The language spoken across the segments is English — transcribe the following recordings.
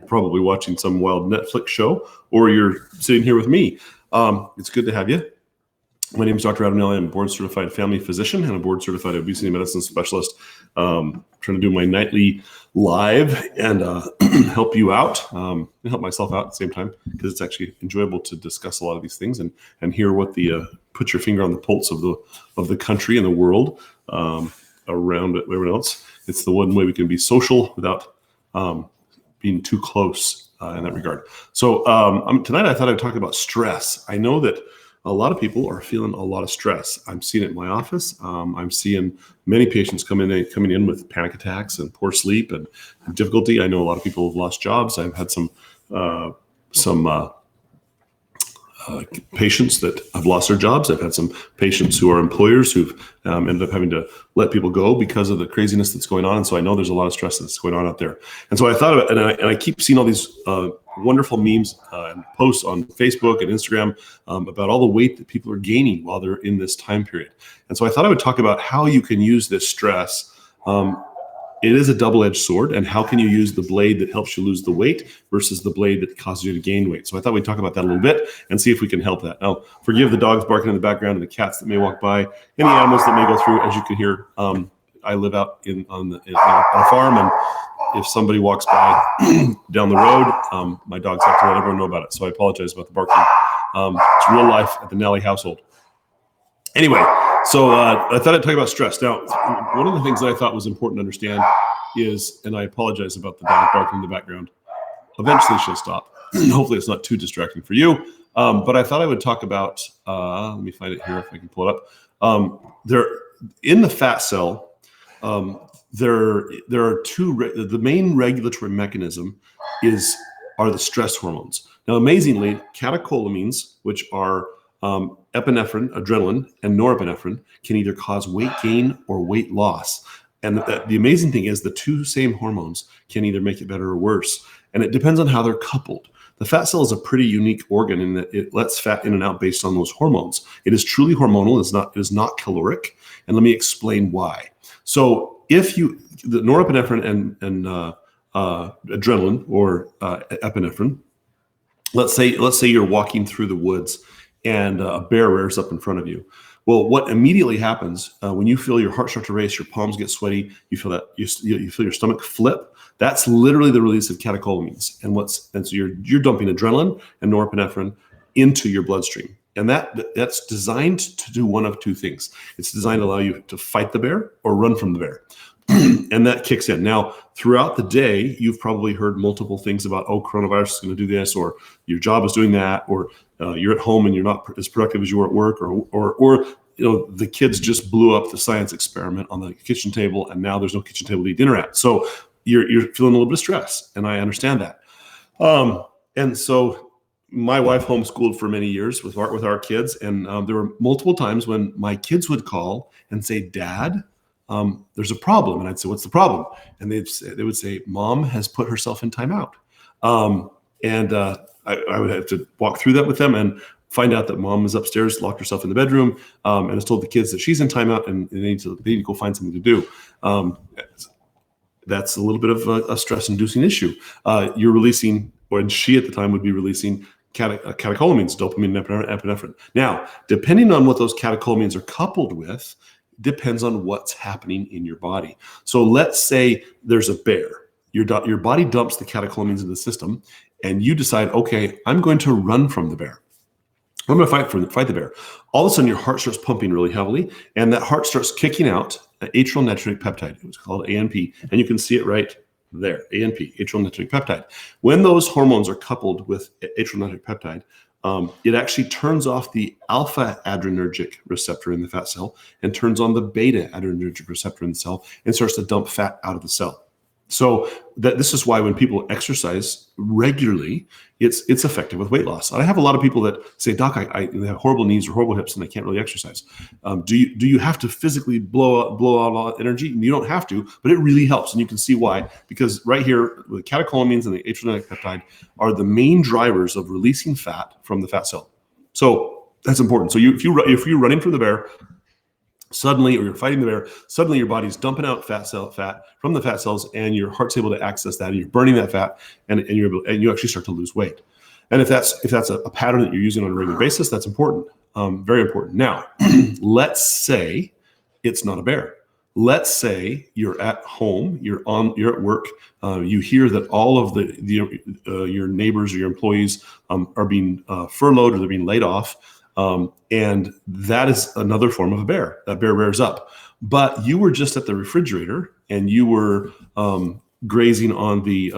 probably watching some wild Netflix show, or you're sitting here with me. It's good to have you. My name is Dr. Adam Nally. I'm a board-certified family physician and a board-certified obesity medicine specialist. Trying to do my nightly live and help you out, and help myself out at the same time, because it's actually enjoyable to discuss a lot of these things and hear what the put your finger on the pulse of the country and the world around everyone else. It's the one way we can be social without being too close in that regard. So tonight I thought I'd talk about stress. I know that a lot of people are feeling a lot of stress. I'm seeing it in my office. I'm seeing many patients coming in with panic attacks and poor sleep and difficulty. I know a lot of people have lost jobs. I've had some patients that have lost their jobs. I've had some patients who are employers who've ended up having to let people go because of the craziness that's going on. And so I know there's a lot of stress that's going on out there. And so I thought of it, and I keep seeing all these wonderful memes and posts on Facebook and Instagram about all the weight that people are gaining while they're in this time period. And so I thought I would talk about how you can use this stress. It is a double-edged sword, and how can you use the blade that helps you lose the weight versus the blade that causes you to gain weight? So I thought we'd talk about that a little bit and see if we can help that. Now, forgive the dogs barking in the background and the cats that may walk by, any animals that may go through. As you can hear, I live out on a farm, and if somebody walks by down the road, my dogs have to let everyone know about it. So I apologize about the barking. It's real life at the Nally household. Anyway, so I thought I'd talk about stress. Now, one of the things that I thought was important to understand is, and I apologize about the dog barking in the background. Eventually she'll stop. Hopefully it's not too distracting for you. But I thought I would talk about, let me find it here if I can pull it up. In the fat cell, there are two, the main regulatory mechanism are the stress hormones. Now, amazingly, catecholamines, which are epinephrine, adrenaline, and norepinephrine, can either cause weight gain or weight loss. And the amazing thing is the two same hormones can either make it better or worse. And it depends on how they're coupled. The fat cell is a pretty unique organ in that it lets fat in and out based on those hormones. It is truly hormonal. It is not caloric. And let me explain why. So if the norepinephrine and adrenaline or epinephrine, let's say you're walking through the woods and a bear rears up in front of you. Well, what immediately happens when you feel your heart start to race, your palms get sweaty, you feel that you feel your stomach flip. That's literally the release of catecholamines, and so you're dumping adrenaline and norepinephrine into your bloodstream, and that's designed to do one of two things. It's designed to allow you to fight the bear or run from the bear. And that kicks in. Now, throughout the day, you've probably heard multiple things about, coronavirus is going to do this, or your job is doing that, or you're at home and you're not as productive as you were at work, or the kids just blew up the science experiment on the kitchen table, and now there's no kitchen table to eat dinner at. So you're feeling a little bit of stress, and I understand that. And so my wife homeschooled for many years with our kids, and there were multiple times when my kids would call and say, "Dad, there's a problem." And I'd say, "What's the problem?" And they would say, "Mom has put herself in timeout." I would have to walk through that with them and find out that mom is upstairs, locked herself in the bedroom, and has told the kids that she's in timeout and they need to go find something to do. That's a little bit of a stress-inducing issue. You're releasing, or she at the time would be releasing catecholamines, dopamine and epinephrine. Now, depending on what those catecholamines are coupled with, depends on what's happening in your body. So let's say there's a bear. Your body dumps the catecholamines into the system, and you decide, okay, I'm going to run from the bear. I'm going to fight the bear. All of a sudden, your heart starts pumping really heavily, and that heart starts kicking out atrial natriuretic peptide. It's called ANP, and you can see it right there, ANP, atrial natriuretic peptide. When those hormones are coupled with atrial natriuretic peptide, it actually turns off the alpha adrenergic receptor in the fat cell and turns on the beta adrenergic receptor in the cell and starts to dump fat out of the cell. So this is why when people exercise regularly, it's effective with weight loss. I have a lot of people that say, "Doc, I have horrible knees or horrible hips and I can't really exercise." Do you have to physically blow out a lot of energy? You don't have to, but it really helps, and you can see why. Because right here, the catecholamines and the atrial natriuretic peptide are the main drivers of releasing fat from the fat cell. So that's important. So if you're running from the bear, suddenly, or you're fighting the bear, suddenly your body's dumping out fat from the fat cells, and your heart's able to access that, and you're burning that fat, and you actually start to lose weight. And if that's a pattern that you're using on a regular basis, that's important, very important. Now, let's say it's not a bear. Let's say you're at home, you're at work, you hear that all of your neighbors or your employees are being furloughed, or they're being laid off, and that is another form of a bear. That bear rears up. But you were just at the refrigerator, and you were grazing on the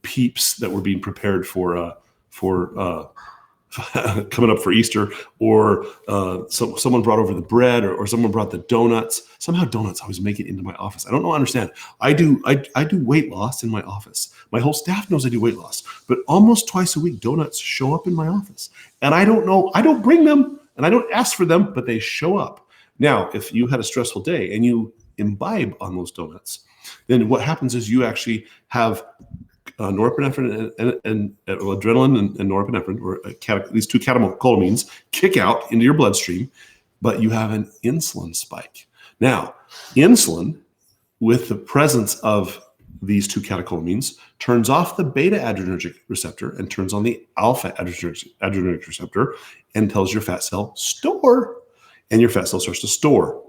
peeps that were being prepared for coming up for Easter, or someone brought over the bread, or someone brought the donuts. Somehow donuts always make it into my office. I don't know. I understand. I do weight loss in my office. My whole staff knows I do weight loss, but almost twice a week, donuts show up in my office, and I don't know. I don't bring them, and I don't ask for them, but they show up. Now, if you had a stressful day and you imbibe on those donuts, then what happens is you actually have norepinephrine and adrenaline and norepinephrine, or these two catecholamines, kick out into your bloodstream, but you have an insulin spike. Now, insulin, with the presence of these two catecholamines, turns off the beta adrenergic receptor and turns on the alpha adrenergic receptor, and tells your fat cell store, and your fat cell starts to store.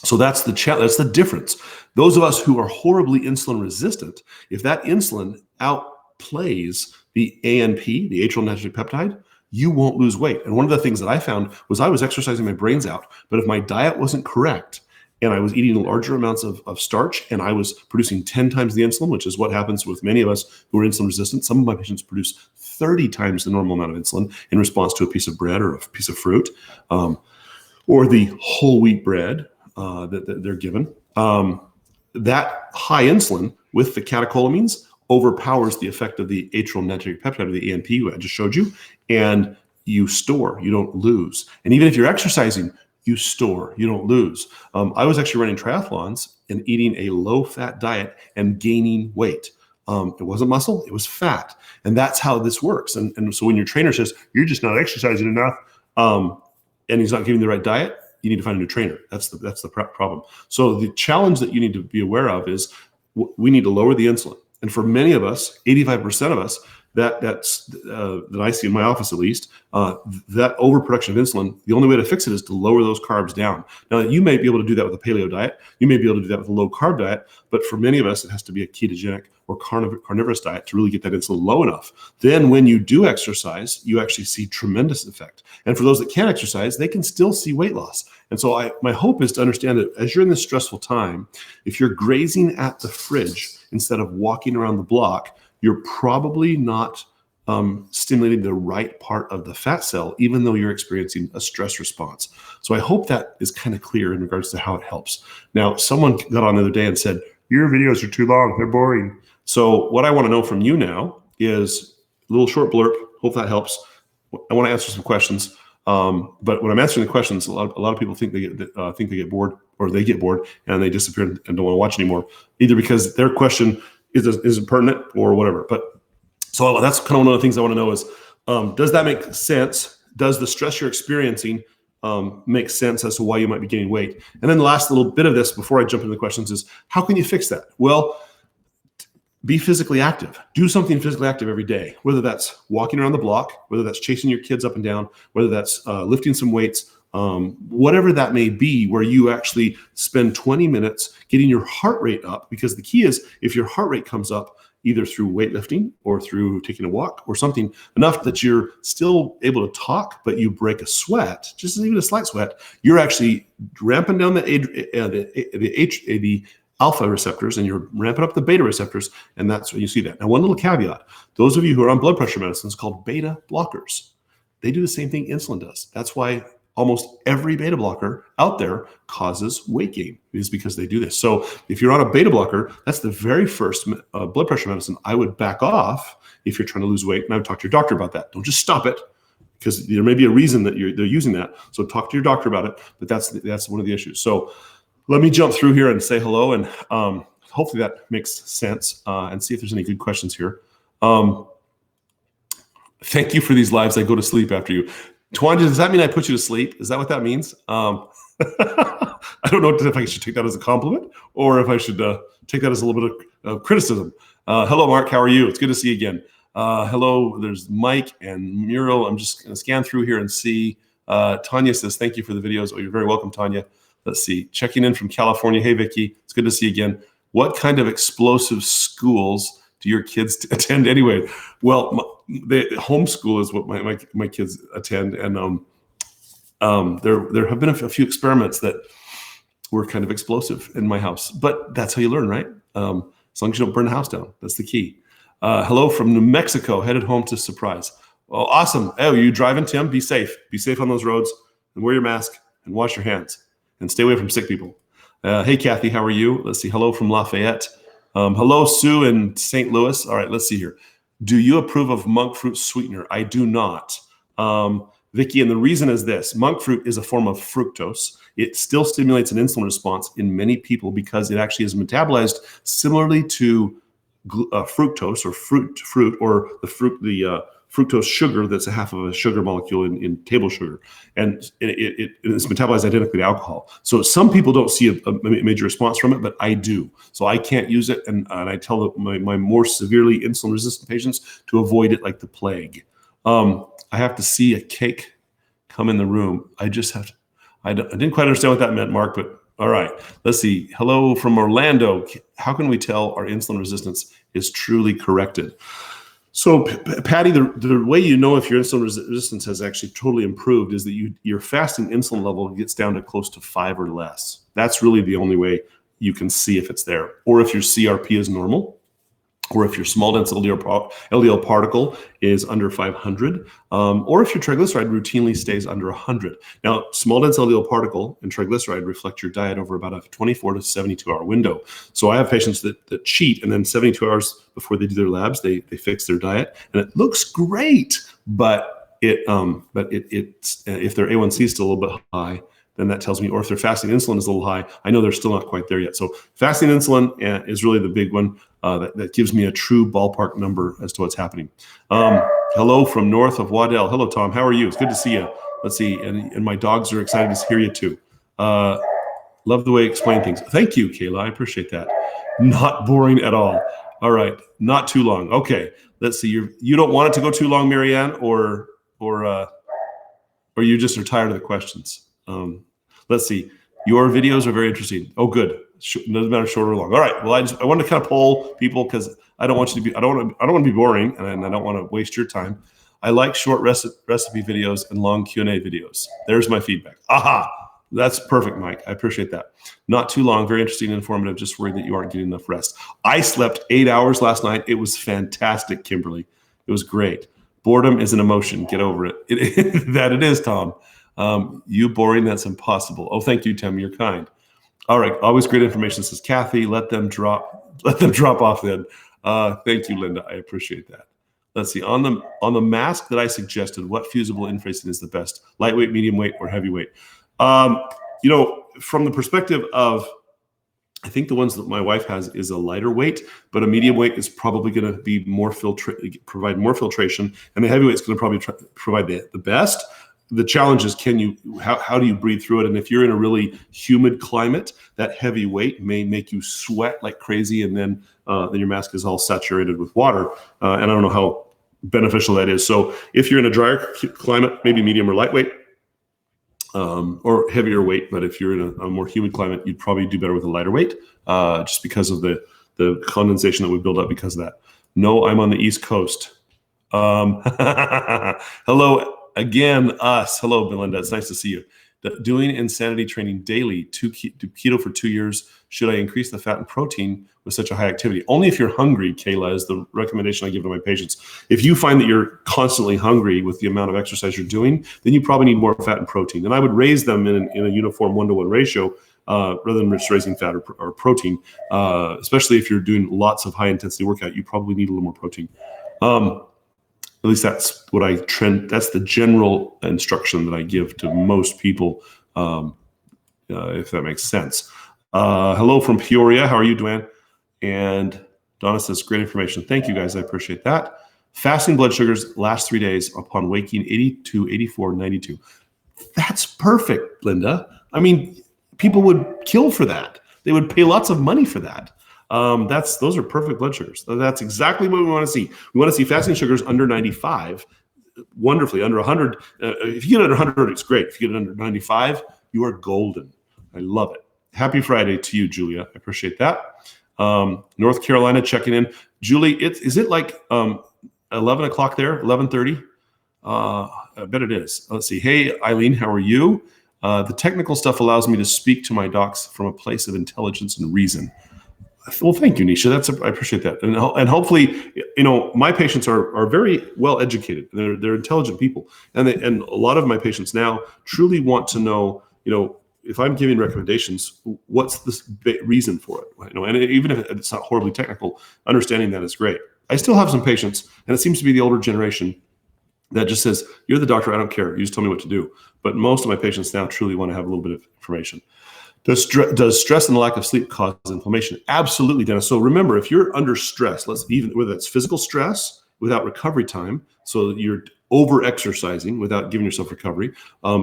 So that's the difference. Those of us who are horribly insulin resistant, if that insulin outplays the ANP, the atrial natriuretic peptide, you won't lose weight. And one of the things that I found was I was exercising my brains out, but if my diet wasn't correct, and I was eating larger amounts of starch, and I was producing 10 times the insulin, which is what happens with many of us who are insulin resistant. Some of my patients produce 30 times the normal amount of insulin in response to a piece of bread or a piece of fruit, or the whole wheat bread that they're given. That high insulin with the catecholamines overpowers the effect of the atrial natriuretic peptide, or the ANP, I just showed you, and you store, you don't lose. And even if you're exercising, you store, you don't lose. I was actually running triathlons and eating a low-fat diet and gaining weight. It wasn't muscle, it was fat. And that's how this works. And so when your trainer says, you're just not exercising enough, and he's not giving the right diet, you need to find a new trainer. That's the problem. So the challenge that you need to be aware of is we need to lower the insulin. And for many of us, 85% of us, that I see in my office at least, that overproduction of insulin, the only way to fix it is to lower those carbs down. Now, you may be able to do that with a paleo diet. You may be able to do that with a low-carb diet. But for many of us, it has to be a ketogenic or carnivorous diet to really get that insulin low enough. Then when you do exercise, you actually see tremendous effect. And for those that can't exercise, they can still see weight loss. And so my hope is to understand that as you're in this stressful time, if you're grazing at the fridge instead of walking around the block, you're probably not stimulating the right part of the fat cell, even though you're experiencing a stress response. So I hope that is kind of clear in regards to how it helps. Now, someone got on the other day and said, your videos are too long, they're boring. So what I want to know from you now is a little short blurb. Hope that helps. I want to answer some questions. But when I'm answering the questions, a lot of people think they get bored, or they get bored and they disappear and don't want to watch anymore, either because their question isn't pertinent or whatever. But so that's kind of one of the things I want to know is, does that make sense? Does the stress you're experiencing make sense as to why you might be gaining weight? And then the last little bit of this before I jump into the questions is, how can you fix that? Well, be physically active. Do something physically active every day, whether that's walking around the block, whether that's chasing your kids up and down, whether that's lifting some weights, whatever that may be, where you actually spend 20 minutes getting your heart rate up. Because the key is, if your heart rate comes up either through weightlifting or through taking a walk or something, enough that you're still able to talk, but you break a sweat, just even a slight sweat, you're actually ramping down the alpha receptors, and you're ramping up the beta receptors, and that's when you see that. Now, one little caveat: those of you who are on blood pressure medicines called beta blockers, they do the same thing insulin does. That's why almost every beta blocker out there causes weight gain, is because they do this. So if you're on a beta blocker, that's the very first blood pressure medicine I would back off if you're trying to lose weight. And I would talk to your doctor about that. Don't just stop it, because there may be a reason that they're using that. So talk to your doctor about it. But that's one of the issues. So let me jump through here and say hello, and hopefully that makes sense, and see if there's any good questions here. Thank you for these lives. I go to sleep after you. Twanja, does that mean I put you to sleep? Is that what that means? I don't know if I should take that as a compliment or if I should take that as a little bit of criticism. Hello, Mark. How are you? It's good to see you again. Hello, there's Mike and Muriel. I'm just going to scan through here and see. Tanya says, thank you for the videos. Oh, you're very welcome, Tanya. Let's see. Checking in from California. Hey, Vicky. It's good to see you again. What kind of explosive schools do your kids attend anyway? Well, the homeschool is what my kids attend. And there have been a few experiments that were kind of explosive in my house. But that's how you learn, right? As long as you don't burn the house down. That's the key. Hello from New Mexico, headed home to surprise. Oh, awesome. Oh, you driving, Tim? Be safe. Be safe on those roads and wear your mask and wash your hands and stay away from sick people. Hey, Kathy, how are you? Let's see. Hello from Lafayette. Hello, Sue in St. Louis. All right, let's see here. Do you approve of monk fruit sweetener? I do not. Vicky, and the reason is this. Monk fruit is a form of fructose. It still stimulates an insulin response in many people because it actually is metabolized similarly to fructose or fruit or the fructose sugar that's a half of a sugar molecule in table sugar. And it's metabolized identically to alcohol. So some people don't see a major response from it, but I do. So I can't use it. And I tell my more severely insulin resistant patients to avoid it like the plague. I have to see a cake come in the room. I didn't quite understand what that meant, Mark, but all right. Let's see. Hello from Orlando. How can we tell our insulin resistance is truly corrected? So, Patty, the way you know if your insulin resistance has actually totally improved is that your fasting insulin level gets down to close to 5 or less. That's really the only way you can see if it's there. Or if your CRP is normal, or if your small dense LDL particle is under 500, or if your triglyceride routinely stays under 100. Now, small dense LDL particle and triglyceride reflect your diet over about a 24 to 72 hour window. So I have patients that cheat, and then 72 hours before they do their labs, they fix their diet, and it looks great, but if their A1C is still a little bit high, then that tells me, or if their fasting insulin is a little high, I know they're still not quite there yet. So fasting insulin is really the big one that gives me a true ballpark number as to what's happening. Hello from north of Waddell. Hello, Tom. How are you? It's good to see you. Let's see. And my dogs are excited to hear you too. Love the way you explain things. Thank you, Kayla. I appreciate that. Not boring at all. All right. Not too long. Okay. Let's see. You don't want it to go too long, Marianne, or you just are tired of the questions. Let's see. Your videos are very interesting. Oh, good. Doesn't matter short or long. All right. Well, I want to kind of poll people because I don't want you to be. I don't want to be boring, and I don't want to waste your time. I like short recipe videos and long Q&A videos. There's my feedback. Aha. That's perfect, Mike. I appreciate that. Not too long. Very interesting and informative. Just worried that you aren't getting enough rest. I slept 8 hours last night. It was fantastic, Kimberly. It was great. Boredom is an emotion. Get over it. That it is, Tom. You boring, that's impossible. Oh, thank you, Tim. You're kind. All right. Always great information, says Kathy. Let them drop off then. Thank you, Linda. I appreciate that. Let's see. On the mask that I suggested, what fusible inflation is the best? Lightweight, medium weight, or heavyweight? From the perspective of, I think the ones that my wife has is a lighter weight, but a medium weight is probably going to be provide more filtration, and the heavyweight is going to probably provide the best. The challenge is, how do you breathe through it? And if you're in a really humid climate, that heavy weight may make you sweat like crazy, and then your mask is all saturated with water. And I don't know how beneficial that is. So if you're in a drier climate, maybe medium or lightweight, or heavier weight. But if you're in a more humid climate, you'd probably do better with a lighter weight, just because of the condensation that would build up because of that. No, I'm on the East Coast. Hello. Again, us. Hello, Belinda. It's nice to see you. Doing insanity training daily, do keto for 2 years. Should I increase the fat and protein with such a high activity? Only if you're hungry, Kayla, is the recommendation I give to my patients. If you find that you're constantly hungry with the amount of exercise you're doing, then you probably need more fat and protein. And I would raise them in a uniform 1-to-1 ratio rather than just raising fat or protein. Especially if you're doing lots of high intensity workout, you probably need a little more protein. At least that's what that's the general instruction that I give to most people, if that makes sense. Hello from Peoria. How are you, Duane? And Donna says, great information. Thank you, guys. I appreciate that. Fasting blood sugars last 3 days upon waking 82, 84, 92. That's perfect, Linda. I mean, people would kill for that. They would pay lots of money for that. Those are perfect blood sugars. That's exactly what we want to see. We want to see fasting sugars under 95, wonderfully under 100. If you get under 100, it's great. If you get under 95, you are golden. I love it. Happy Friday to you, Julia. I appreciate that. North Carolina checking in. Julie, is it like 11 o'clock there, 11:30? I bet it is. Let's see. Hey, Eileen, how are you? The technical stuff allows me to speak to my docs from a place of intelligence and reason. Well, thank you, Nisha. I appreciate that. And hopefully, my patients are very well educated. They're intelligent people. And a lot of my patients now truly want to know, if I'm giving recommendations, what's the reason for it? And even if it's not horribly technical, understanding that is great. I still have some patients, and it seems to be the older generation that just says, you're the doctor, I don't care. You just tell me what to do. But most of my patients now truly want to have a little bit of information. Does stress and the lack of sleep cause inflammation? Absolutely, Dennis. So remember, if you're under stress, whether that's physical stress without recovery time, so you're over-exercising without giving yourself recovery,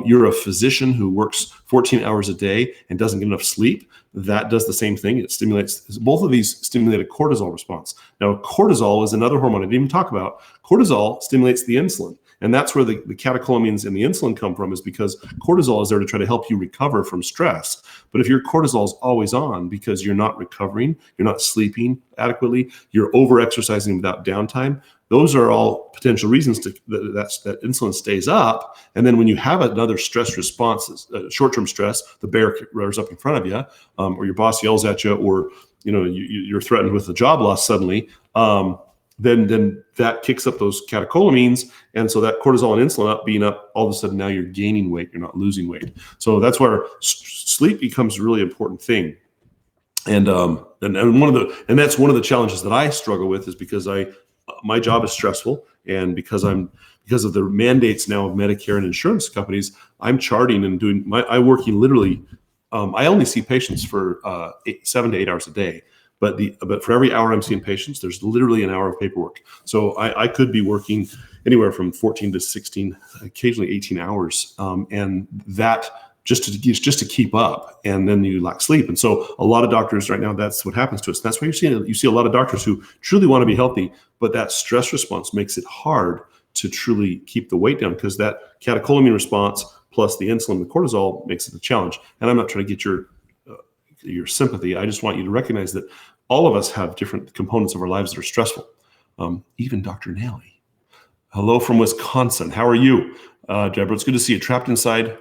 you're a physician who works 14 hours a day and doesn't get enough sleep, that does the same thing. It stimulates, both of these stimulate a cortisol response. Now, cortisol is another hormone I didn't even talk about. Cortisol stimulates the insulin. And that's where the catecholamines and the insulin come from, is because cortisol is there to try to help you recover from stress. But if your cortisol is always on because you're not recovering, you're not sleeping adequately, you're over-exercising without downtime, those are all potential reasons that insulin stays up. And then when you have another stress response, short-term stress, the bear rears up in front of you, or your boss yells at you, or you're threatened with a job loss suddenly, then that kicks up those catecholamines. And so that cortisol and insulin being up, all of a sudden now you're gaining weight, you're not losing weight. So that's where sleep becomes a really important thing. And that's one of the challenges that I struggle with, is because my job is stressful, and because of the mandates now of Medicare and insurance companies, I'm charting and I'm working literally. I only see patients for 7 to 8 hours a day. But for every hour I'm seeing patients, there's literally an hour of paperwork. So I could be working anywhere from 14 to 16, occasionally 18 hours, and that just to keep up. And then you lack sleep. And so a lot of doctors right now, that's what happens to us. That's why you see a lot of doctors who truly want to be healthy, but that stress response makes it hard to truly keep the weight down, because that catecholamine response plus the insulin, the cortisol, makes it a challenge. And I'm not trying to get your sympathy. I just want you to recognize that all of us have different components of our lives that are stressful. Even Dr. Nally. Hello from Wisconsin. How are you, Deborah? It's good to see you. Trapped inside.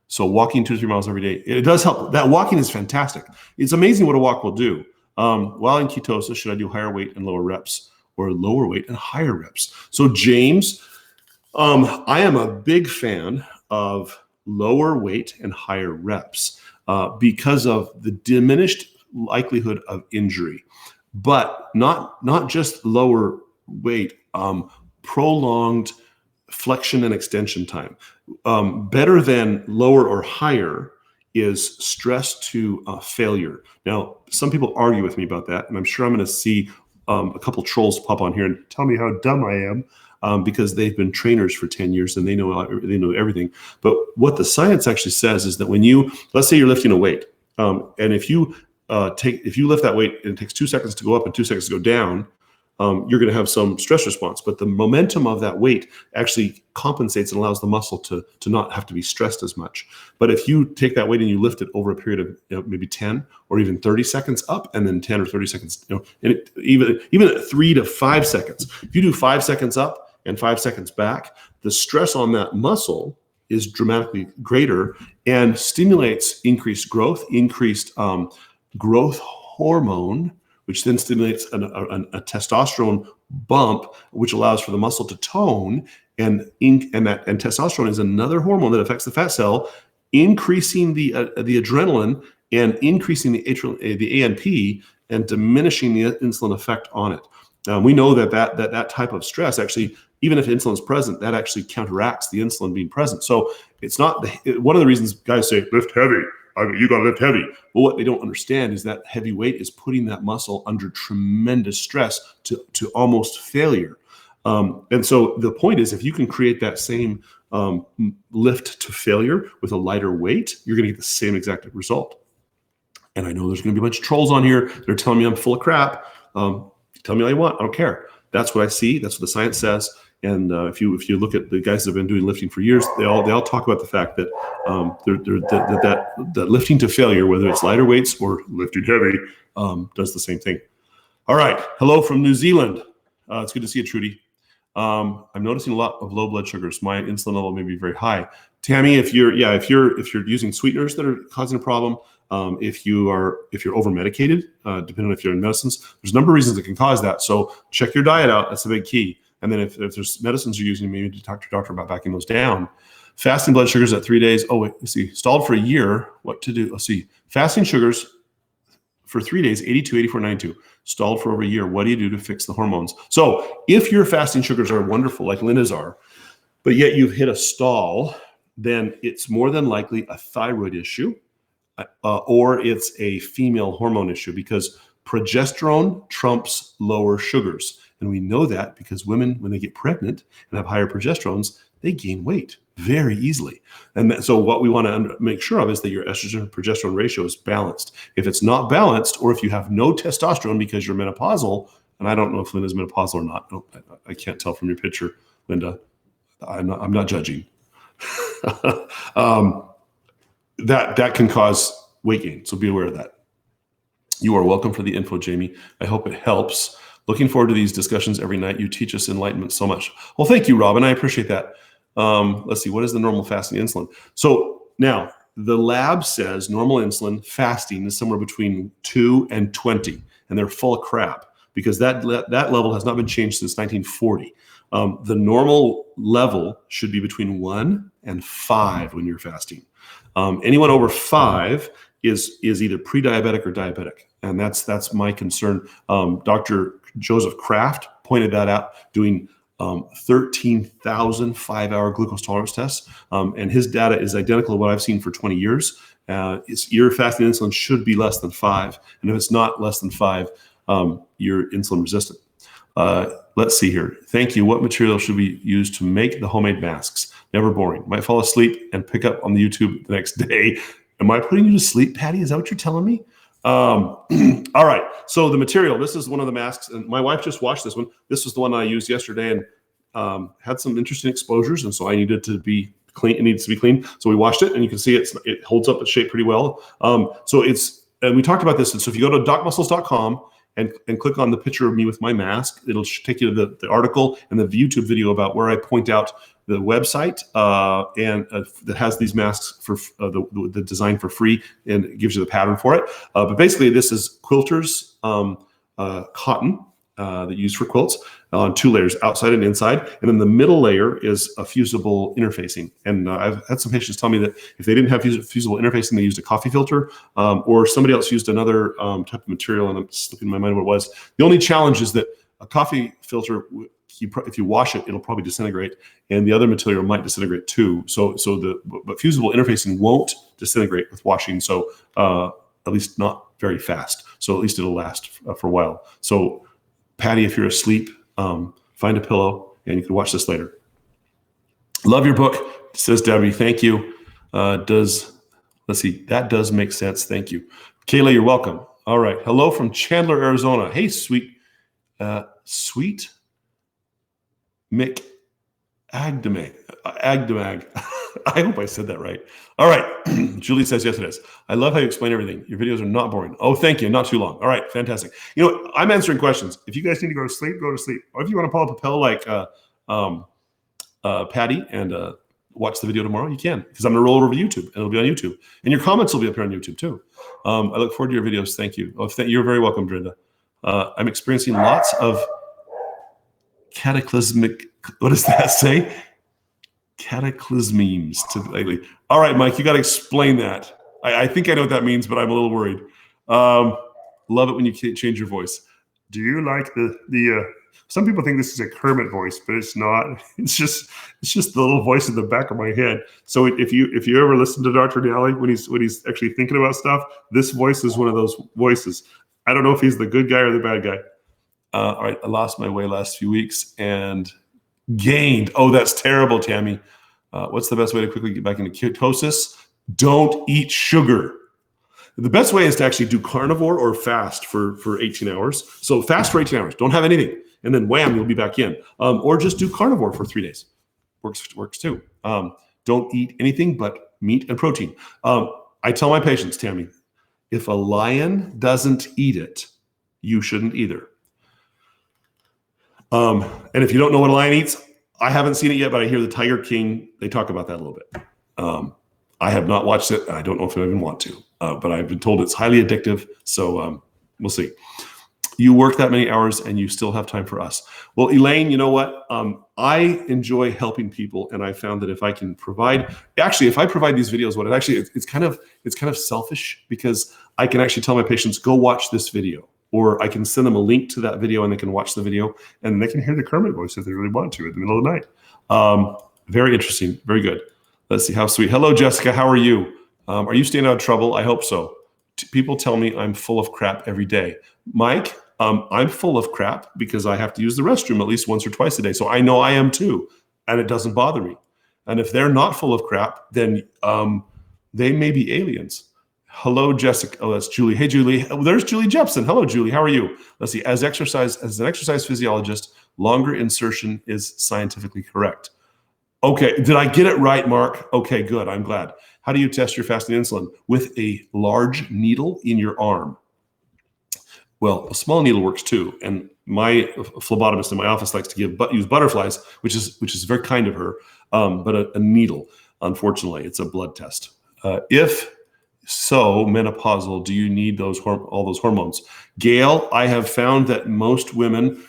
So walking 2 to 3 miles every day, it does help. That walking is fantastic. It's amazing what a walk will do. While in ketosis, should I do higher weight and lower reps, or lower weight and higher reps? So James, I am a big fan of lower weight and higher reps, because of the diminished likelihood of injury, but not just lower weight, prolonged flexion and extension time. Better than lower or higher is stress to failure. Now, some people argue with me about that, and I'm sure I'm going to see a couple trolls pop on here and tell me how dumb I am, because they've been trainers for 10 years and they know everything. But what the science actually says is that when let's say you're lifting a weight, and if you lift that weight and it takes 2 seconds to go up and 2 seconds to go down, you're going to have some stress response. But the momentum of that weight actually compensates and allows the muscle to not have to be stressed as much. But if you take that weight and you lift it over a period of maybe 10 or even 30 seconds up, and then 10 or 30 seconds, and even at 3 to 5 seconds, if you do 5 seconds up and 5 seconds back, the stress on that muscle is dramatically greater and stimulates increased growth hormone, which then stimulates a testosterone bump, which allows for the muscle to tone. And testosterone is another hormone that affects the fat cell, increasing the adrenaline and increasing the ANP and diminishing the insulin effect on it. We know that type of stress actually, even if insulin is present, that actually counteracts the insulin being present. So it's not one of the reasons guys say lift heavy. You got to lift heavy. But what they don't understand is that heavy weight is putting that muscle under tremendous stress to almost failure. And so the point is, if you can create that same lift to failure with a lighter weight, you're going to get the same exact result. And I know there's going to be a bunch of trolls on here. They're telling me I'm full of crap. Tell me all you want. I don't care. That's what I see. That's what the science says. And if you look at the guys that have been doing lifting for years, they all talk about the fact that that lifting to failure, whether it's lighter weights or lifting heavy, does the same thing. All right. Hello from New Zealand. It's good to see you, Trudy. I'm noticing a lot of low blood sugars. My insulin level may be very high. Tammy, if you're using sweeteners that are causing a problem, if you're over medicated, depending on if you're in medicines, there's a number of reasons that can cause that. So check your diet out. That's a big key. And then if there's medicines you're using, maybe to talk to your doctor about backing those down. Fasting blood sugars at 3 days. Oh, wait, let's see. Stalled for a year. What to do? Let's see. Fasting sugars for 3 days, 82, 84, 92. Stalled for over a year. What do you do to fix the hormones? So if your fasting sugars are wonderful, like Linda's are, but yet you've hit a stall, then it's more than likely a thyroid issue, or it's a female hormone issue, because progesterone trumps lower sugars. And we know that because women, when they get pregnant and have higher progesterones, they gain weight very easily. And so what we want to make sure of is that your estrogen progesterone ratio is balanced. If it's not balanced, or if you have no testosterone because you're menopausal, and I don't know if Linda's menopausal or not. I can't tell from your picture, Linda. I'm not judging. That can cause weight gain. So be aware of that. You are welcome for the info, Jamie. I hope it helps. Looking forward to these discussions every night. You teach us enlightenment so much. Well, thank you, Robin. I appreciate that. Let's see. What is the normal fasting insulin? So now the lab says normal insulin fasting is somewhere between 2 and 20, and they're full of crap, because that level has not been changed since 1940. The normal level should be between 1 and 5 when you're fasting. Anyone over 5 is either pre-diabetic or diabetic. And that's my concern. Dr. Joseph Kraft pointed that out, doing 13,000 5-hour glucose tolerance tests. And his data is identical to what I've seen for 20 years. Your fasting insulin should be less than 5. And if it's not less than 5, you're insulin resistant. Let's see here. Thank you. What material should we use to make the homemade masks? Never boring. Might fall asleep and pick up on the YouTube the next day. Am I putting you to sleep, Patty? Is that what you're telling me? All right. So the material, this is one of the masks, and my wife just washed this one. This was the one I used yesterday, and had some interesting exposures, and so I needed to be clean. It needs to be clean. So we washed it, and you can see it holds up its shape pretty well. And we talked about this. And so if you go to docmuscles.com and click on the picture of me with my mask, it'll take you to the article and the YouTube video about where I point out the website that has these masks for the design for free, and it gives you the pattern for it. But basically, this is quilters cotton that you use for quilts on 2 layers, outside and inside. And then the middle layer is a fusible interfacing. And I've had some patients tell me that if they didn't have fusible interfacing, they used a coffee filter, or somebody else used another type of material, and I'm slipping my mind what it was. The only challenge is that a coffee filter, if you wash it, it'll probably disintegrate, and the other material might disintegrate too. But fusible interfacing won't disintegrate with washing, so at least not very fast. So at least it'll last for a while. So Patty, if you're asleep, find a pillow, and you can watch this later. Love your book, says Debbie. Thank you. Let's see, that does make sense. Thank you. Kayla, you're welcome. All right. Hello from Chandler, Arizona. Hey, sweet Mick Agdamag. I hope I said that right. All right. Julie says, yes, it is. I love how you explain everything. Your videos are not boring. Oh, thank you. Not too long. All right. Fantastic. You know, I'm answering questions. If you guys need to go to sleep, go to sleep. Or if you want to pull up a pill like Patty and watch the video tomorrow, you can, because I'm going to roll it over to YouTube, and it'll be on YouTube. And your comments will be up here on YouTube too. I look forward to your videos. Thank you. You're very welcome, Drinda. I'm experiencing lots of cataclysmic, what does that say? Cataclysmemes lately. All right, Mike, you got to explain that. I think I know what that means, but I'm a little worried. Love it when you change your voice. Do you like the some people think this is a Kermit voice, but it's not. It's just the little voice in the back of my head. So if you ever listen to Dr. Nally when he's actually thinking about stuff, this voice is one of those voices. I don't know if he's the good guy or the bad guy. All right, I lost my way last few weeks and gained. Oh, that's terrible, Tammy. What's the best way to quickly get back into ketosis? Don't eat sugar. The best way is to actually do carnivore or fast for 18 hours. So fast for 18 hours, don't have anything, and then wham, you'll be back in. Or just do carnivore for 3 days. Works too. Don't eat anything but meat and protein. I tell my patients, Tammy, if a lion doesn't eat it, you shouldn't either. And if you don't know what a lion eats, I haven't seen it yet, but I hear the Tiger King, they talk about that a little bit. I have not watched it. I don't know if I even want to, but I've been told it's highly addictive. So we'll see. You work that many hours and you still have time for us. Well, Elaine, you know what? I enjoy helping people, and I found that if I can provide, actually, if I provide these videos, it's kind of selfish, because I can actually tell my patients, go watch this video, or I can send them a link to that video and they can watch the video and they can hear the Kermit voice if they really want to in the middle of the night. Very interesting. Very good. Let's see, how sweet. Hello, Jessica. How are you? Are you staying out of trouble? I hope so. People tell me I'm full of crap every day. Mike, I'm full of crap because I have to use the restroom at least once or twice a day. So I know I am too, and it doesn't bother me. And if they're not full of crap, then they may be aliens. Hello, Jessica. Oh, that's Julie. Hey, Julie. Oh, there's Julie Jepson. Hello, Julie. How are you? Let's see. As an exercise physiologist, longer insertion is scientifically correct. Okay. Did I get it right, Mark? Okay, good. I'm glad. How do you test your fasting insulin? With a large needle in your arm. Well, a small needle works too. And my phlebotomist in my office likes to use butterflies, which is very kind of her, but a needle, unfortunately, it's a blood test. If so, menopausal, do you need all those hormones? Gail, I have found that most women,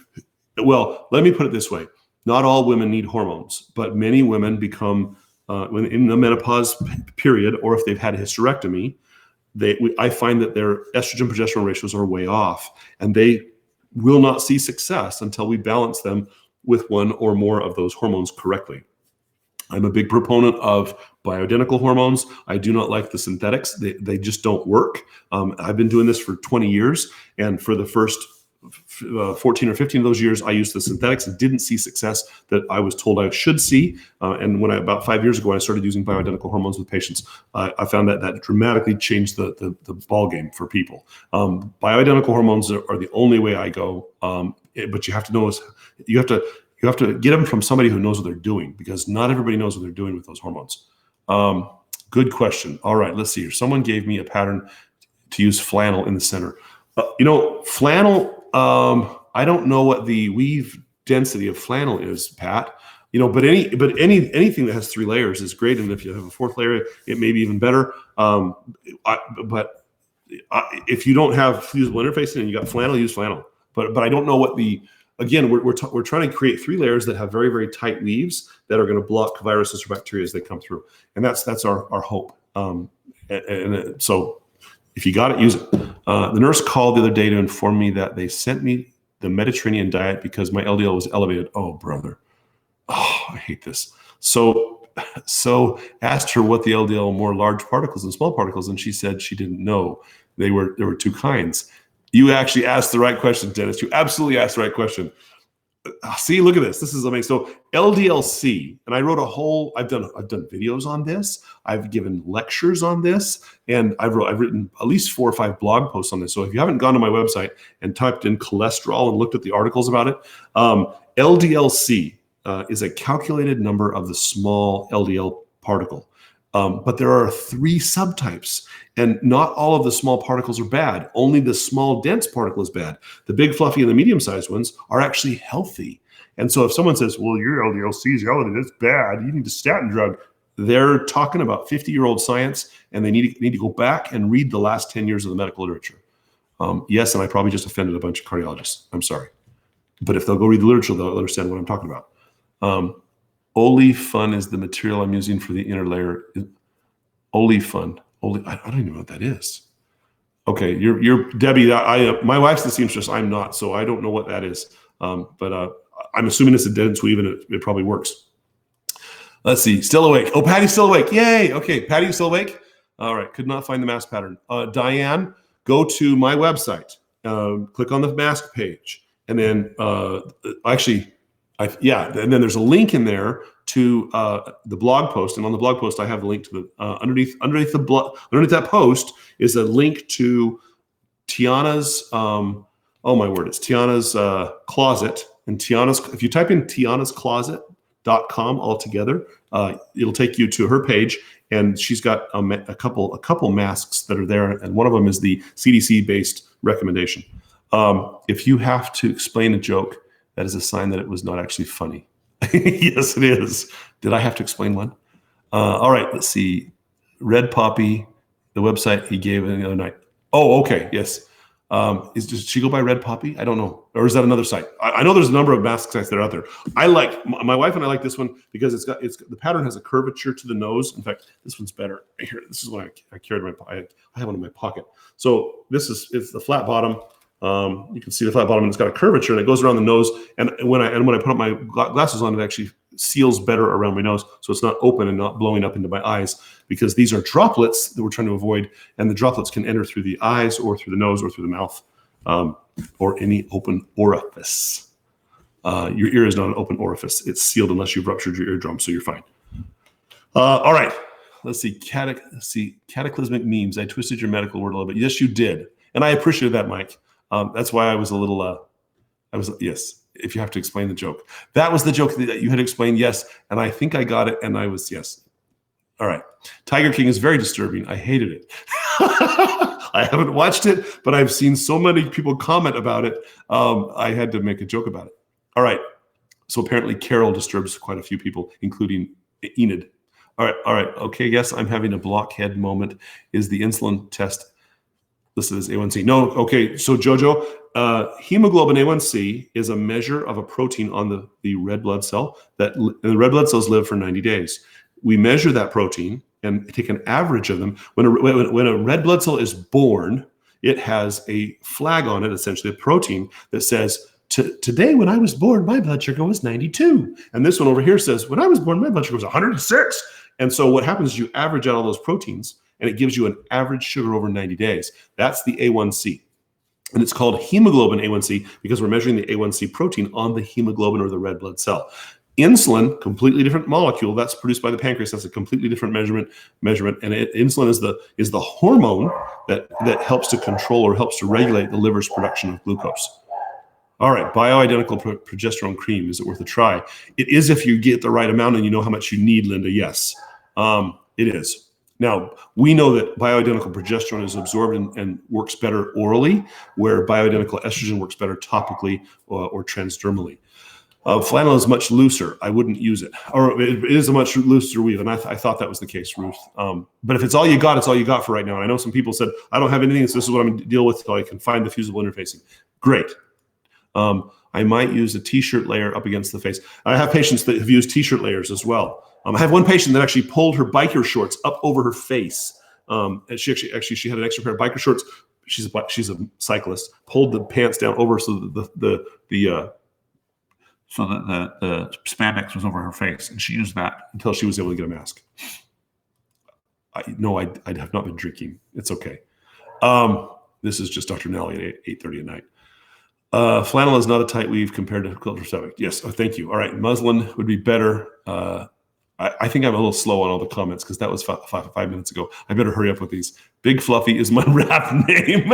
well, let me put it this way. Not all women need hormones, but many women become, when in the menopause period, or if they've had a hysterectomy, I find that their estrogen progesterone ratios are way off, and they will not see success until we balance them with one or more of those hormones correctly. I'm a big proponent of bioidentical hormones. I do not like the synthetics. They just don't work. I've been doing this for 20 years, and for the first 14 or 15 of those years, I used the synthetics and didn't see success that I was told I should see. And when about 5 years ago, I started using bioidentical hormones with patients, I found that dramatically changed the ball game for people. Bioidentical hormones are the only way I go, but you have to know you have to get them from somebody who knows what they're doing, because not everybody knows what they're doing with those hormones. Good question. All right, let's see here. Someone gave me a pattern to use flannel in the center. Flannel, I don't know what the weave density of flannel is, Pat. But anything that has 3 layers is great, and if you have a 4th layer, it may be even better. But if you don't have fusible interfacing and you got flannel, use flannel. But I don't know what again, we're trying to create 3 layers that have very, very tight weaves that are going to block viruses or bacteria as they come through, and that's our hope. So if you got it, use it. The nurse called the other day to inform me that they sent me the Mediterranean diet because my LDL was elevated. Oh, brother. Oh, I hate this. So asked her what the LDL, more large particles and small particles, and she said she didn't know. There were 2 kinds. You actually asked the right question, Dennis. You absolutely asked the right question. See, look at this. This is amazing. So LDL-C, and I've done videos on this. I've given lectures on this, and I've written at least 4 or 5 blog posts on this. So if you haven't gone to my website and typed in cholesterol and looked at the articles about it, LDL-C is a calculated number of the small LDL particle. But there are 3 subtypes, and not all of the small particles are bad. Only the small dense particle is bad. The big fluffy and the medium-sized ones are actually healthy. And so if someone says, well, your LDL-C is elevated, it's bad, you need a statin drug, they're talking about 50-year-old science, and they need to go back and read the last 10 years of the medical literature. Yes, and I probably just offended a bunch of cardiologists. I'm sorry. But if they'll go read the literature, they'll understand what I'm talking about. Olefun is the material I'm using for the inner layer. Olefun. I don't even know what that is. Okay, you're Debbie. My wife's the seamstress. I'm not, so I don't know what that is. But I'm assuming it's a dense weave, and it probably works. Let's see. Still awake. Oh, Patty's still awake. Yay. Okay, Patty's still awake. All right. Could not find the mask pattern. Diane, go to my website. Click on the mask page, and then actually, Yeah, and then there's a link in there to the blog post, and on the blog post I have the link to the underneath that post is a link to Tiana's. Oh my word! It's Tiana's closet, and Tiana's. If you type in tianascloset.com all together, it'll take you to her page, and she's got a couple masks that are there, and one of them is the CDC based recommendation. If you have to explain a joke, that is a sign that it was not actually funny. Yes, it is. Did I have to explain one? All right, let's see. Red Poppy, the website he gave the other night. Oh, okay, yes. Does she go by Red Poppy? I don't know. Or is that another site? I know there's a number of mask sites that are out there. I like, my wife and I like this one because the pattern has a curvature to the nose. In fact, this one's better. Here, this is one I carried in I have one in my pocket. So it's the flat bottom. You can see the flat bottom, and it's got a curvature, and it goes around the nose. And when I put up my glasses on, it actually seals better around my nose, so it's not open and not blowing up into my eyes, because these are droplets that we're trying to avoid, and the droplets can enter through the eyes or through the nose or through the mouth, or any open orifice. Your ear is not an open orifice. It's sealed unless you've ruptured your eardrum, so you're fine. All right. Let's see. Cataclysmic memes. I twisted your medical word a little bit. Yes, you did. And I appreciate that, Mike. That's why I was a little, yes, if you have to explain the joke. That was the joke that you had explained, yes. And I think I got it, and I was, yes. All right. Tiger King is very disturbing. I hated it. I haven't watched it, but I've seen so many people comment about it. I had to make a joke about it. All right. So apparently Carol disturbs quite a few people, including Enid. All right. Okay, yes, I'm having a blockhead moment. Is the insulin test listed as A1C? No. Okay, so Jojo, hemoglobin A1C is a measure of a protein on the red blood cell, and the red blood cells live for 90 days. We measure that protein and take an average of them. When a red blood cell is born, it has a flag on it, essentially a protein that says, today when I was born, my blood sugar was 92. And this one over here says, when I was born, my blood sugar was 106. And so what happens is you average out all those proteins, and it gives you an average sugar over 90 days. That's the A1C. And it's called hemoglobin A1C because we're measuring the A1C protein on the hemoglobin or the red blood cell. Insulin, completely different molecule, that's produced by the pancreas. That's a completely different measurement. And insulin is the hormone that helps to control or helps to regulate the liver's production of glucose. All right, bioidentical progesterone cream. Is it worth a try? It is if you get the right amount and you know how much you need, Linda. Yes, it is. Now, we know that bioidentical progesterone is absorbed and works better orally, where bioidentical estrogen works better topically or transdermally. Flannel is much looser. I wouldn't use it. Or it is a much looser weave, and I thought that was the case, Ruth. But if it's all you got, it's all you got for right now. And I know some people said, I don't have anything, so this is what I'm going to deal with until I can find the fusible interfacing. Great. I might use a T-shirt layer up against the face. I have patients that have used T-shirt layers as well. I have one patient that actually pulled her biker shorts up over her face. And she had an extra pair of biker shorts. She's a cyclist. Pulled the pants down over so the spandex was over her face, and she used that until she was able to get a mask. I have not been drinking. It's okay. This is just Dr. Nally at 8:30 at night. Flannel is not a tight weave compared to quilted fabric. Yes. Oh, thank you. All right. Muslin would be better. I think I'm a little slow on all the comments because that was 5 minutes ago. I better hurry up with these. Big Fluffy is my rap name.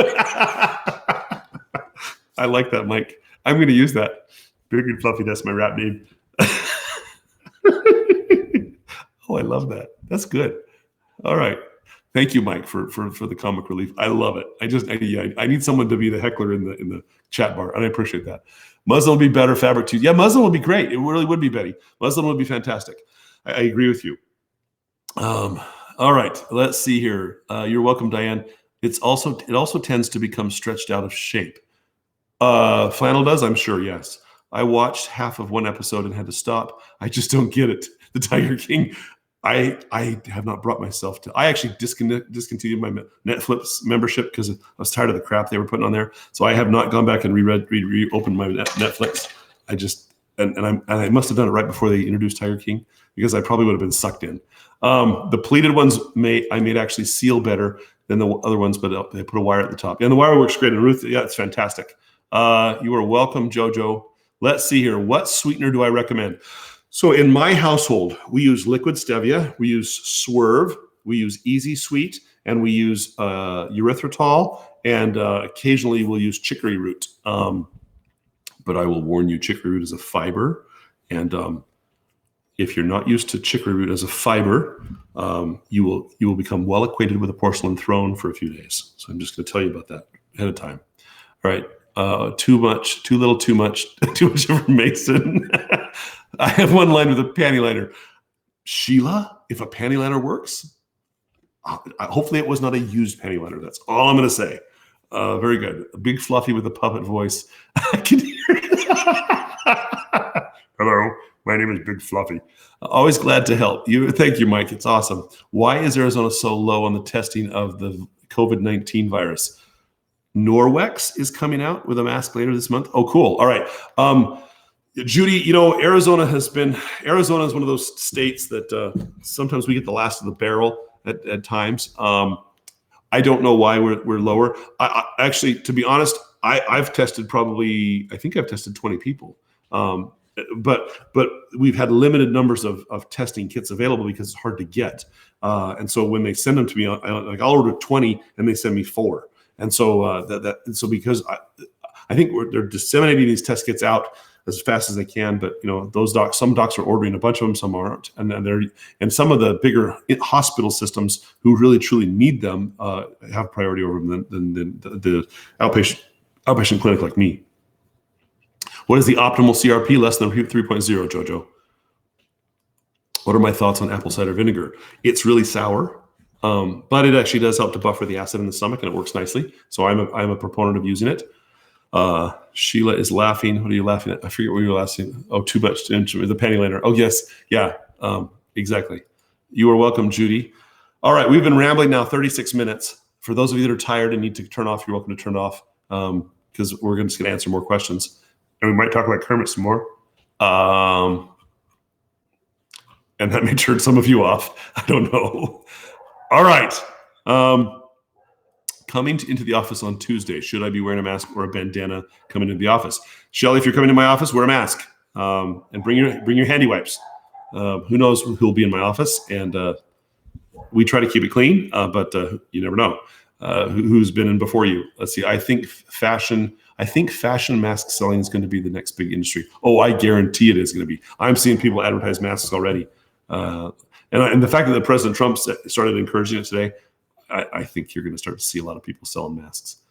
I like that, Mike. I'm going to use that. Big and Fluffy, that's my rap name. Oh, I love that. That's good. All right. Thank you, Mike, for the comic relief. I love it. I need someone to be the heckler in the chat bar, and I appreciate that. Muslin would be better, fabric too. Yeah, muslin would be great. It really would be, Betty. Muslin would be fantastic. I agree with you. All right, let's see here. You're welcome, Diane. It also tends to become stretched out of shape. Flannel does, I'm sure. Yes, I watched half of one episode and had to stop. I just don't get it. The Tiger King. I have not brought myself to. I actually discontinued my Netflix membership because I was tired of the crap they were putting on there. So I have not gone back and reopened my Netflix. I must have done it right before they introduced Tiger King because I probably would have been sucked in. The pleated ones I made actually seal better than the other ones, but they put a wire at the top. And the wire works great. And Ruth, yeah, it's fantastic. You are welcome, Jojo. Let's see here. What sweetener do I recommend? So in my household, we use liquid stevia, we use Swerve, we use Easy Sweet, and we use erythritol, and occasionally we'll use chicory root. But I will warn you, chicory root is a fiber, and if you're not used to chicory root as a fiber, you will become well acquainted with a porcelain throne for a few days. So I'm just going to tell you about that ahead of time. All right, too much, too little, too much information. I have one line with a panty liner. Sheila, if a panty liner works, hopefully it was not a used panty liner. That's all I'm going to say. Very good. A big fluffy with a puppet voice. I can hear it. Hello, my name is Big Fluffy. Always glad to help you. Thank you, Mike. It's awesome. Why is Arizona so low on the testing of the COVID-19 virus? Norwex is coming out with a mask later this month. Oh, cool. All right. Judy, Arizona is one of those states that sometimes we get the last of the barrel at times. I don't know why we're lower. I actually, to be honest, I've tested I think I've tested 20 people. But we've had limited numbers of testing kits available because it's hard to get. And so when they send them to me, I'll order 20 and they send me 4. And so because I think they're disseminating these test kits out as fast as they can, but some docs are ordering a bunch of them, some aren't, and some of the bigger hospital systems who really truly need them have priority over them than the outpatient clinic like me. What is the optimal CRP? Less than 3.0, Jojo. What are my thoughts on apple cider vinegar? It's really sour, but it actually does help to buffer the acid in the stomach, and it works nicely. So I'm a proponent of using it. Sheila is laughing. What are you laughing at? I forget what you were laughing. Oh, too much to the panty liner. Oh, yes. Yeah, exactly. You are welcome, Judy. All right, we've been rambling now 36 minutes. For those of you that are tired and need to turn off, you're welcome to turn it off because we're just going to answer more questions. And we might talk about Kermit some more. And that may turn some of you off. I don't know. All right. Coming into the office on Tuesday, should I be wearing a mask or a bandana coming into the office? Shelly, if you're coming to my office, wear a mask and bring your handy wipes. Who knows who'll be in my office? And we try to keep it clean, but you never know who's been in before you. Let's see. I think fashion mask selling is going to be the next big industry. Oh, I guarantee it is going to be. I'm seeing people advertise masks already. And the fact that President Trump started encouraging it today, I think you're going to start to see a lot of people selling masks.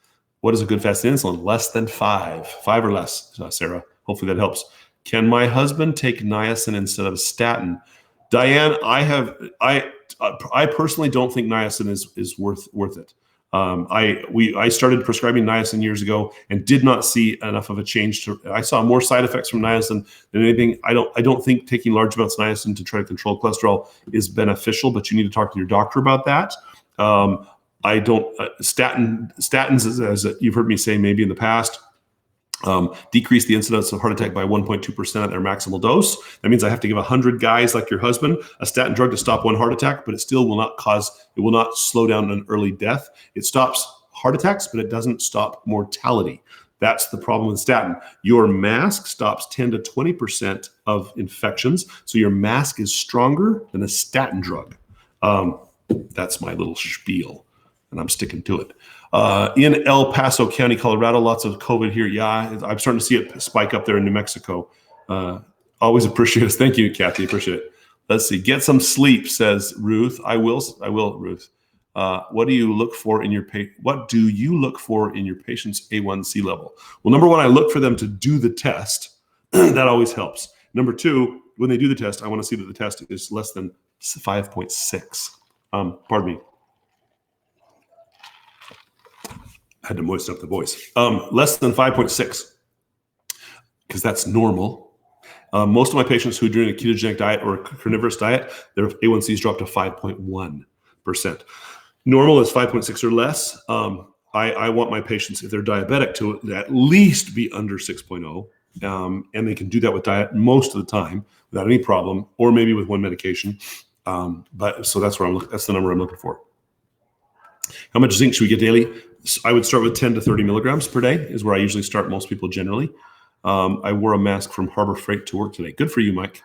What is a good fasting insulin? Less than 5 or less, Sarah. Hopefully that helps. Can my husband take niacin instead of a statin? Diane, I personally don't think niacin is worth it. I started prescribing niacin years ago and did not see enough of a change. I saw more side effects from niacin than anything. I don't think taking large amounts of niacin to try to control cholesterol is beneficial, but you need to talk to your doctor about that. I don't statins, as you've heard me say maybe in the past, decrease the incidence of heart attack by 1.2% at their maximal dose. That means I have to give 100 guys like your husband a statin drug to stop one heart attack, but it will not slow down an early death. It stops heart attacks, but it doesn't stop mortality. That's the problem with statin. Your mask stops 10 to 20% of infections. So your mask is stronger than a statin drug. That's my little spiel, and I'm sticking to it. In El Paso County, Colorado, lots of COVID here. Yeah, I'm starting to see it spike up there in New Mexico. Always appreciate it. Thank you, Kathy. Appreciate it. Let's see. Get some sleep, says Ruth. I will, Ruth. What do you look for in your patient's A1C level? Well, number one, I look for them to do the test. That always helps. Number two, when they do the test, I want to see that the test is less than 5.6. Pardon me. I had to moisten up the voice. Less than 5.6, because that's normal. Most of my patients who are doing a ketogenic diet or a carnivorous diet, their A1Cs drop to 5.1%. Normal is 5.6 or less. I want my patients, if they're diabetic, to at least be under 6.0. And they can do that with diet most of the time without any problem, or maybe with one medication. So that's where that's the number I'm looking for. How much zinc should we get daily? I would start with 10 to 30 milligrams per day is where I usually start most people generally. I wore a mask from Harbor Freight to work today. Good for you, Mike.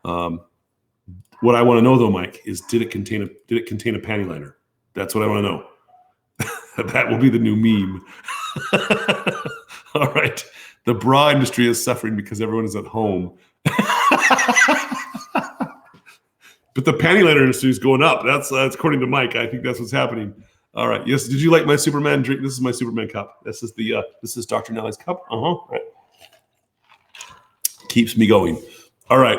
What I want to know though, Mike, is did it contain a panty liner? That's what I want to know. That will be the new meme. All right. The bra industry is suffering because everyone is at home. But the panty liner industry is going up. That's according to Mike. I think that's what's happening. All right. Yes. Did you like my Superman drink? This is my Superman cup. This is Dr. Nally's cup. Right. Keeps me going. All right.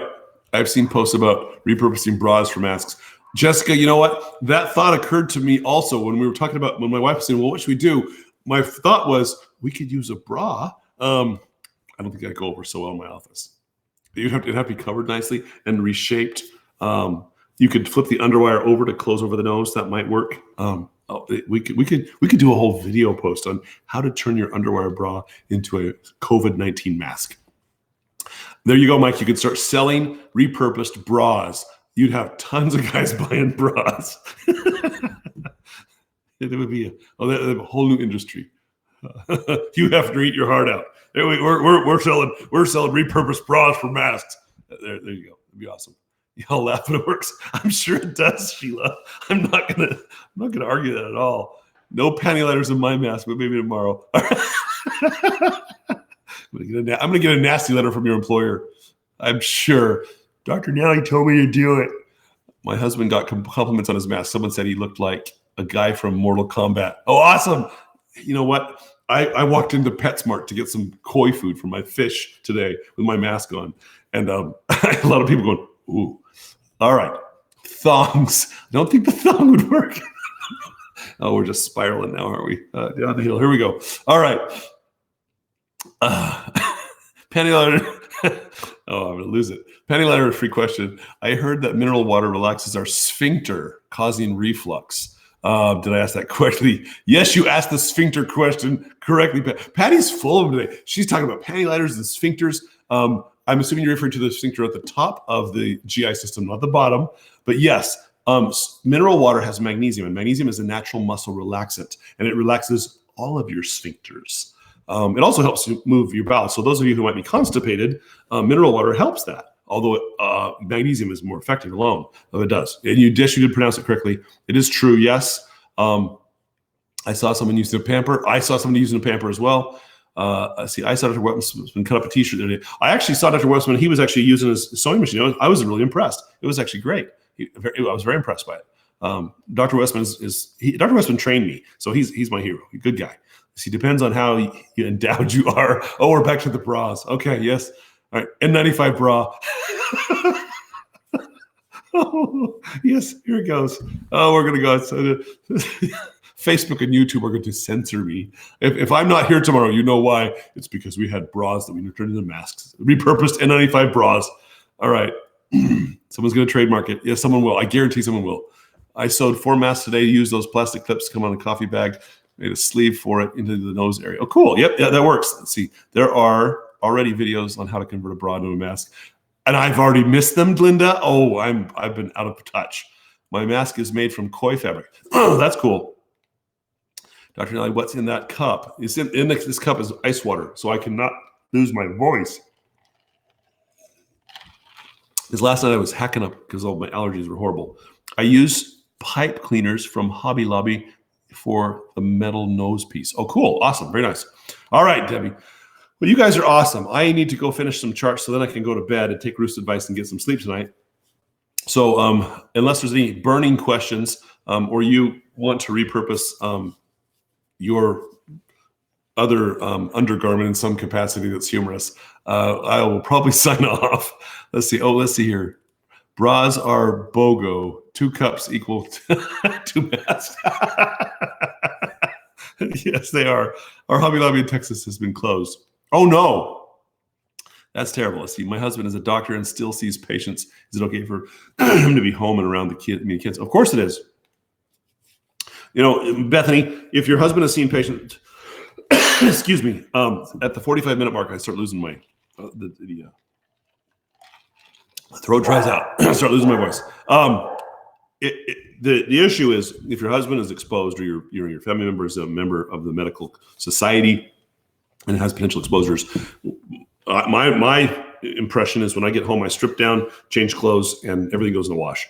I've seen posts about repurposing bras for masks. Jessica, you know what? That thought occurred to me also when we were talking about, when my wife was saying, well, what should we do? My thought was we could use a bra. I don't think I'd go over so well in my office. It'd have to be covered nicely and reshaped. You could flip the underwire over to close over the nose. That might work. We could do a whole video post on how to turn your underwire bra into a COVID-19 mask. There you go, Mike. You could start selling repurposed bras. You'd have tons of guys buying bras. It would be a whole new industry. You have to eat your heart out. We're selling repurposed bras for masks. There you go. It'd be awesome. Y'all laugh, but it works. I'm sure it does, Sheila. I'm not gonna argue that at all. No panty liners in my mask, but maybe tomorrow. I'm gonna get a nasty letter from your employer. I'm sure. Dr. Nally told me to do it. My husband got compliments on his mask. Someone said he looked like a guy from Mortal Kombat. Oh, awesome. You know what? I walked into PetSmart to get some koi food for my fish today with my mask on. And a lot of people going, ooh, all right. Thongs. I don't think the thong would work. Oh, we're just spiraling now, aren't we? Down the hill. Here we go. All right. Panty liner. Oh, I'm going to lose it. Panty liner, free question. I heard that mineral water relaxes our sphincter, causing reflux. Did I ask that correctly? Yes, you asked the sphincter question correctly. Patty's full of them today. She's talking about panty liners and sphincters. I'm assuming you're referring to the sphincter at the top of the GI system, not the bottom. But yes, mineral water has magnesium, and magnesium is a natural muscle relaxant, and it relaxes all of your sphincters. It also helps you move your bowels. So those of you who might be constipated, mineral water helps that. Although magnesium is more effective alone, it does. And you did pronounce it correctly. It is true, yes. I saw someone using a pamper. I saw somebody using a pamper as well. I saw Dr. Westman cut up a t-shirt the other day. I actually saw Dr. Westman. He was actually using his sewing machine. I was really impressed. It was actually great. I was very impressed by it. Dr. Westman Dr. Westman trained me, so he's my hero. He's a good guy. See, depends on how endowed you are. Oh, we're back to the bras. Okay, yes. All right, N95 bra. Oh, yes, here it goes. Oh, we're going to go outside. Facebook and YouTube are going to censor me. If I'm not here tomorrow, you know why. It's because we had bras that we turned into masks. Repurposed N95 bras. All right. Someone's going to trademark it. Yes, someone will. I guarantee someone will. I sewed 4 masks today. Used those plastic clips to come on a coffee bag. Made a sleeve for it into the nose area. Oh, cool. Yep, yeah, that works. Let's see. There are already videos on how to convert a bra into a mask. And I've already missed them, Linda. Oh, I've been out of touch. My mask is made from koi fabric. Oh, that's cool. Dr. Nally, what's in that cup? This cup is ice water, so I cannot lose my voice. This last night I was hacking up because all my allergies were horrible. I use pipe cleaners from Hobby Lobby for the metal nose piece. Oh, cool. Awesome. Very nice. All right, Debbie. Well, you guys are awesome. I need to go finish some charts so then I can go to bed and take Ruth's advice and get some sleep tonight. So unless there's any burning questions or you want to repurpose your other undergarment in some capacity that's humorous, I will probably sign off. Let's see. Oh, let's see here. Bras are BOGO. 2 cups equal 2 masks. Yes, they are. Our Hobby Lobby in Texas has been closed. Oh, no. That's terrible. Let's see. My husband is a doctor and still sees patients. Is it okay for him to be home and around the kids? Of course it is. You know, Bethany, if your husband is seeing patients, excuse me, at the 45-minute mark, I start losing my the throat dries out. I start losing my voice. The issue is if your husband is exposed or your family member is a member of the medical society and has potential exposures, My impression is when I get home, I strip down, change clothes, and everything goes in the wash.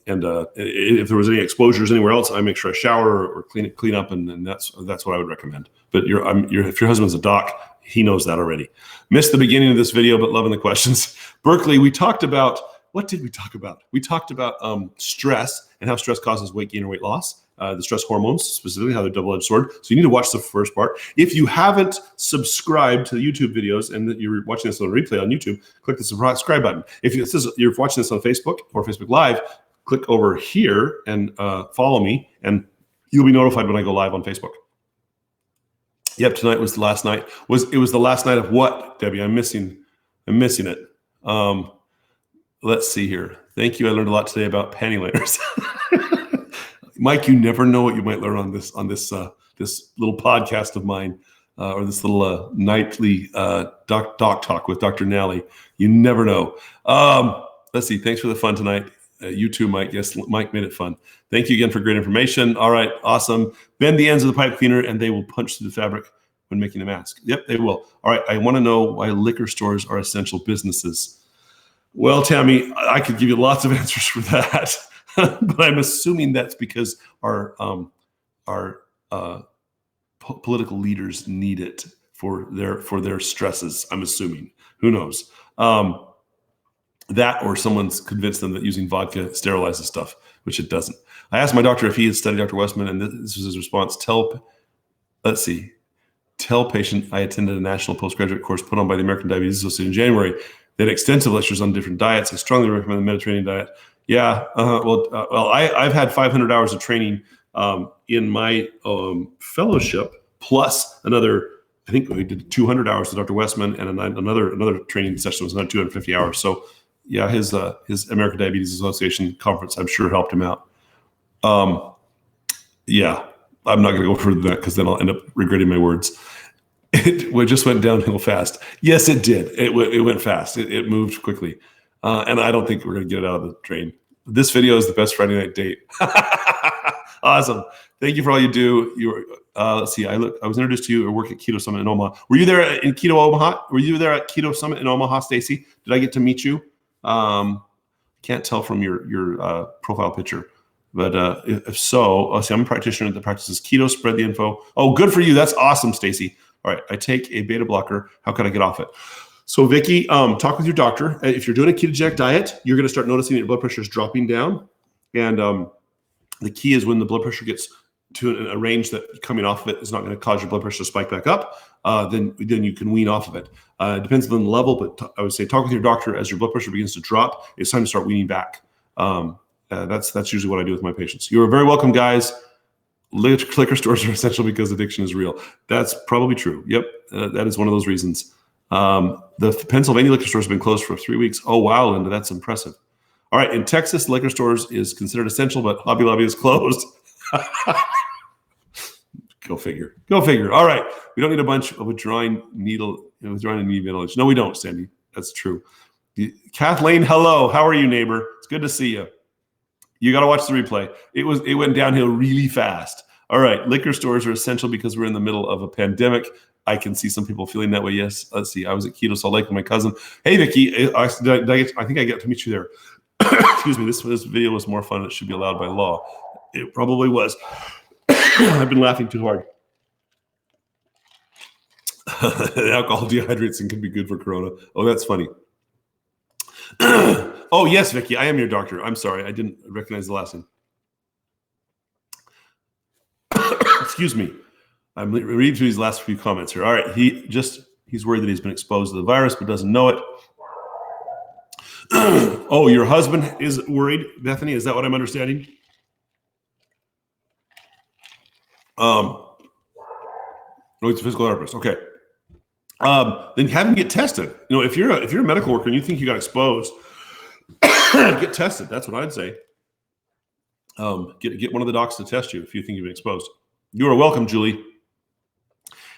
If there was any exposures anywhere else, I make sure I shower or clean up, and that's what I would recommend. But if your husband's a doc, he knows that already. Missed the beginning of this video, but loving the questions. Berkeley, we talked about, what did we talk about? We talked about stress and how stress causes weight gain or weight loss. The stress hormones, specifically how they're double-edged sword. So you need to watch the first part. If you haven't subscribed to the YouTube videos and that you're watching this on replay on YouTube, click the subscribe button. If you're watching this on Facebook or Facebook Live, click over here and follow me, and you'll be notified when I go live on Facebook. Yep, tonight was the last night. It was the last night of what, Debbie? I'm missing it. Let's see here. Thank you. I learned a lot today about panty liners. Mike, you never know what you might learn on this little podcast of mine, or this little nightly doc talk with Dr. Nally. You never know. Let's see. Thanks for the fun tonight. You too, Mike. Yes, Mike made it fun. Thank you again for great information. All right, awesome. Bend the ends of the pipe cleaner, and they will punch through the fabric when making a mask. Yep, they will. All right, I want to know why liquor stores are essential businesses. Well, Tammy, I could give you lots of answers for that. But I'm assuming that's because our political leaders need it for their stresses. I'm assuming. Who knows? That, or someone's convinced them that using vodka sterilizes stuff, which it doesn't. I asked my doctor if he had studied Dr. Westman, and this was his response. Tell patient I attended a national postgraduate course put on by the American Diabetes Association in January. They had extensive lectures on different diets. I strongly recommend the Mediterranean diet. Yeah, I've had 500 hours of training in my fellowship, plus another, I think we did 200 hours with Dr. Westman, and another training session was another 250 hours. So yeah, his American Diabetes Association conference, I'm sure, helped him out. Yeah, I'm not going to go further than that because then I'll end up regretting my words. It just went downhill fast. Yes, it did. It went fast. It moved quickly. And I don't think we're going to get it out of the drain. This video is the best Friday night date. Awesome. Thank you for all you do. Let's see. I was introduced to you at work at Keto Summit in Omaha. Were you there in Keto Omaha? Were you there at Keto Summit in Omaha, Stacy? Did I get to meet you? Can't tell from your profile picture. But if so, see, I'm a practitioner that practices keto. Spread the info. Oh, good for you. That's awesome, Stacy. All right. I take a beta blocker. How can I get off it? So, Vicky, talk with your doctor. If you're doing a ketogenic diet, you're going to start noticing that your blood pressure is dropping down. And the key is when the blood pressure gets to a range that coming off of it is not going to cause your blood pressure to spike back up, then you can wean off of it. It depends on the level, but I would say talk with your doctor as your blood pressure begins to drop. It's time to start weaning back. That's usually what I do with my patients. You are very welcome, guys. Liquor stores are essential because addiction is real. That's probably true. Yep, that is one of those reasons. The Pennsylvania liquor stores have been closed for 3 weeks. Oh, wow, Linda, that's impressive. All right, in Texas, liquor stores is considered essential, but Hobby Lobby is closed. Go figure. All right, we don't need a bunch of withdrawing needle village. No, we don't, Sandy. That's true. Kathleen, hello. How are you, neighbor? It's good to see you. You got to watch the replay. It went downhill really fast. All right, liquor stores are essential because we're in the middle of a pandemic. I can see some people feeling that way. Yes. Let's see. I was at Keto Salt Lake with my cousin. Hey, Vicky. I think I got to meet you there. Excuse me. This video was more fun. It should be allowed by law. It probably was. I've been laughing too hard. Alcohol dehydrates and can be good for corona. Oh, that's funny. Oh, yes, Vicky. I am your doctor. I'm sorry. I didn't recognize the last name. Excuse me. I'm reading through these last few comments here. All right. He's worried that he's been exposed to the virus, but doesn't know it. Oh, your husband is worried, Bethany? Is that what I'm understanding? Oh, it's a physical therapist. Okay. Then have him get tested. You know, if you're a medical worker and you think you got exposed, get tested. That's what I'd say. Get one of the docs to test you if you think you've been exposed. You are welcome, Julie.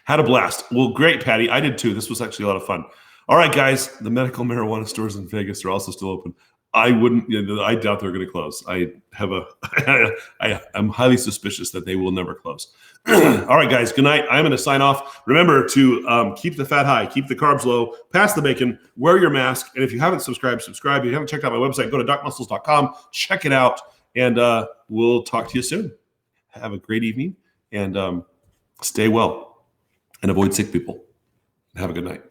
Had a blast. Well, great, Patty. I did too. This was actually a lot of fun. All right, guys. The medical marijuana stores in Vegas are also still open. I wouldn't. I doubt they're going to close. I have I'm highly suspicious that they will never close. All right, guys. Good night. I'm going to sign off. Remember to keep the fat high, keep the carbs low, pass the bacon, wear your mask, and if you haven't subscribed, subscribe. If you haven't checked out my website, go to docmuscles.com, check it out, and we'll talk to you soon. Have a great evening, and stay well, and avoid sick people. Have a good night.